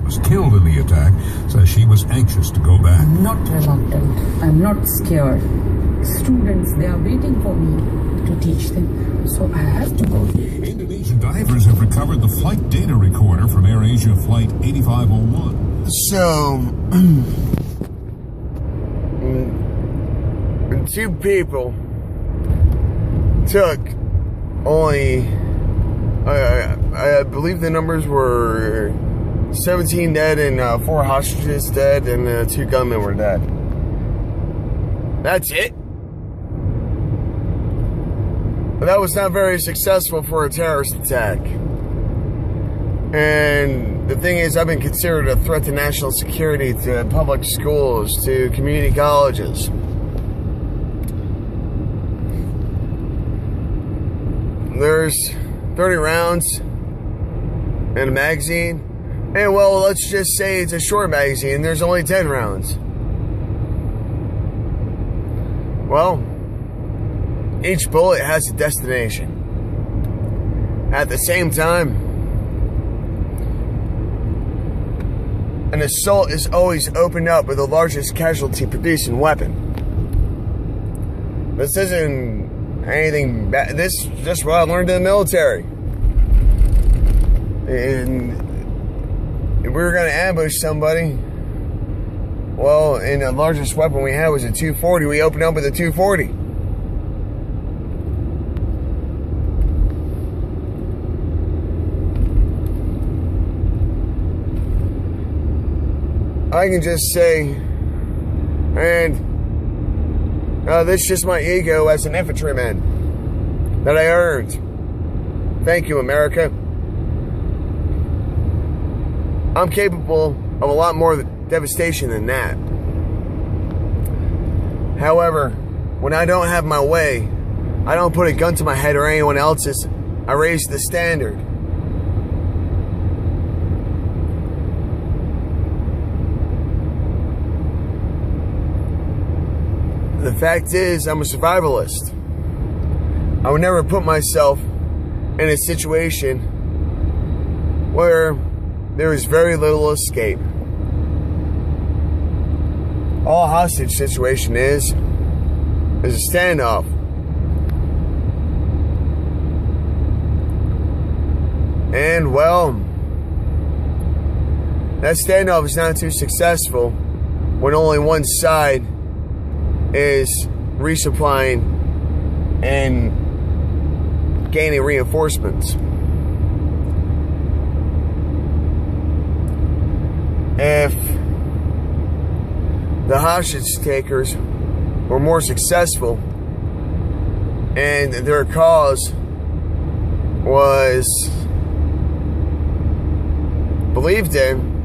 was killed in the attack, says she was anxious to go back. I'm not reluctant. I'm not scared. Students, they are waiting for me to teach them. So I have to go. Indonesian divers have recovered the flight data recorder from AirAsia Flight 8501. So, two people took only, I believe the numbers were 17 dead and 4 hostages dead, and 2 gunmen were dead. That's it. But that was not very successful for a terrorist attack. And the thing is, I've been considered a threat to national security, to public schools, to community colleges. There's 30 rounds in a magazine. And well, let's just say it's a short magazine. There's only 10 rounds. Well, each bullet has a destination. At the same time, an assault is always opened up with the largest casualty producing weapon. This isn't anything bad. This is just what I learned in the military. And if we were going to ambush somebody, well, and the largest weapon we had was a 240. We opened up with a 240. I can just say, and this is just my ego as an infantryman that I earned. Thank you, America. I'm capable of a lot more devastation than that. However, when I don't have my way, I don't put a gun to my head or anyone else's. I raise the standard. The fact is, I'm a survivalist. I would never put myself in a situation where there is very little escape. All a hostage situation is a standoff. And well, that standoff is not too successful when only one side is resupplying and gaining reinforcements. If the hostage takers were more successful and their cause was believed in,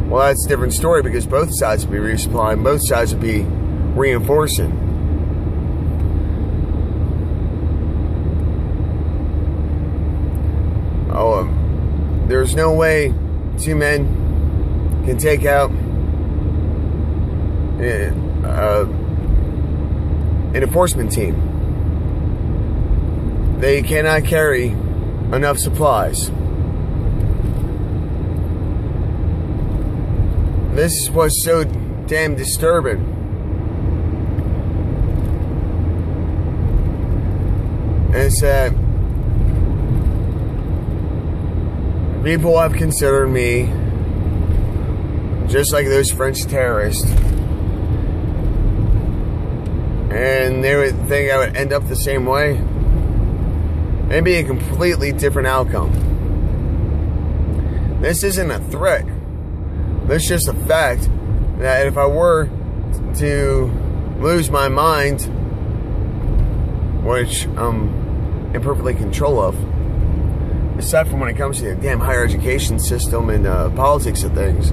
well, that's a different story, because both sides would be resupplying, both sides would be reinforcing. There's no way 2 men can take out an enforcement team. They cannot carry enough supplies. This is what's so damn disturbing. Is that people have considered me just like those French terrorists, and they would think I would end up the same way. It'd be a completely different outcome. This isn't a threat. It's just a fact that if I were to lose my mind, which I'm in perfectly control of, aside from when it comes to the damn higher education system and politics of things,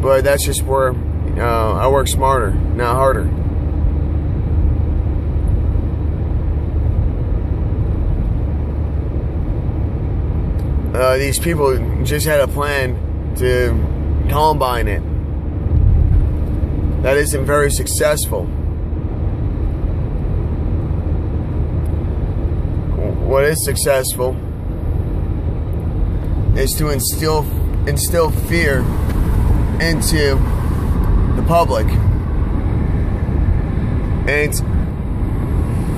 but that's just where I work smarter, not harder. These people just had a plan to Columbine it. That isn't very successful. What is successful is to instill fear into the public, and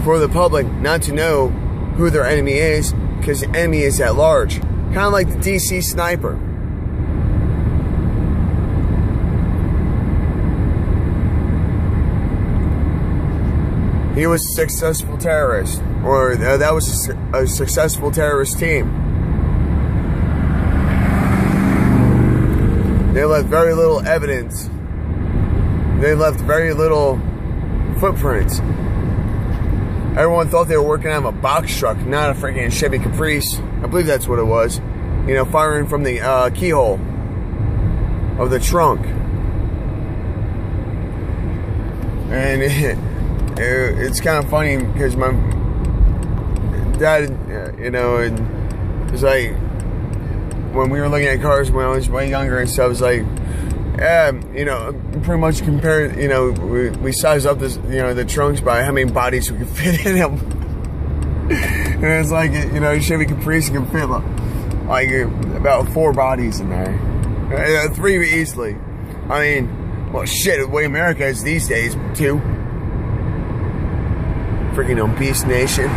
for the public not to know who their enemy is, because the enemy is at large. Kind of like the DC sniper. He was a successful terrorist, or that was a successful terrorist team. They left very little evidence. They left very little footprints. Everyone thought they were working out of a box truck, not a freaking Chevy Caprice. I believe that's what it was. You know, firing from the keyhole of the trunk. And it's kind of funny because my dad, you know, and it's like, when we were looking at cars when I was way younger and stuff, it's like, you know, pretty much compare, you know, we size up this, you know, the trunks by how many bodies we could fit in them. And it's like, you know, Chevy Caprice can fit like about 4 bodies in there. 3 easily. I mean, well, shit, the way America is these days, 2. Freaking obese nation.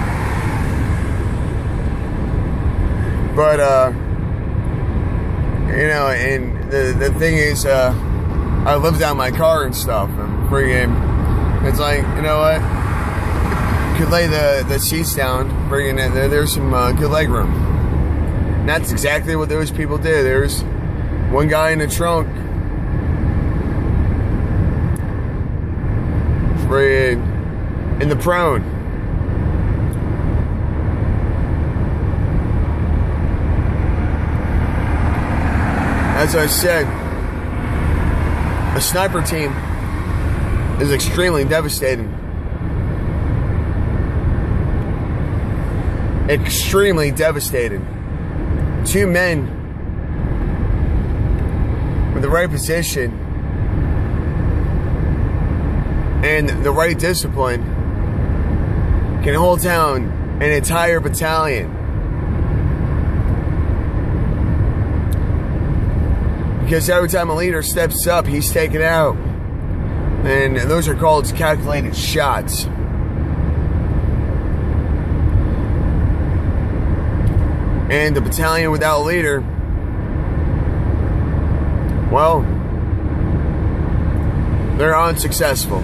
But, you know, and the thing is, I lived out my car and stuff, and friggin', it's like, you know what, could lay the seats down, friggin', there's some good leg room. And that's exactly what those people did. There's one guy in the trunk, friggin', in the prone. As I said, a sniper team is extremely devastating. Extremely devastating. 2 men with the right position and the right discipline can hold down an entire battalion. Because every time a leader steps up, he's taken out. And those are called calculated shots. And the battalion without a leader, well, they're unsuccessful.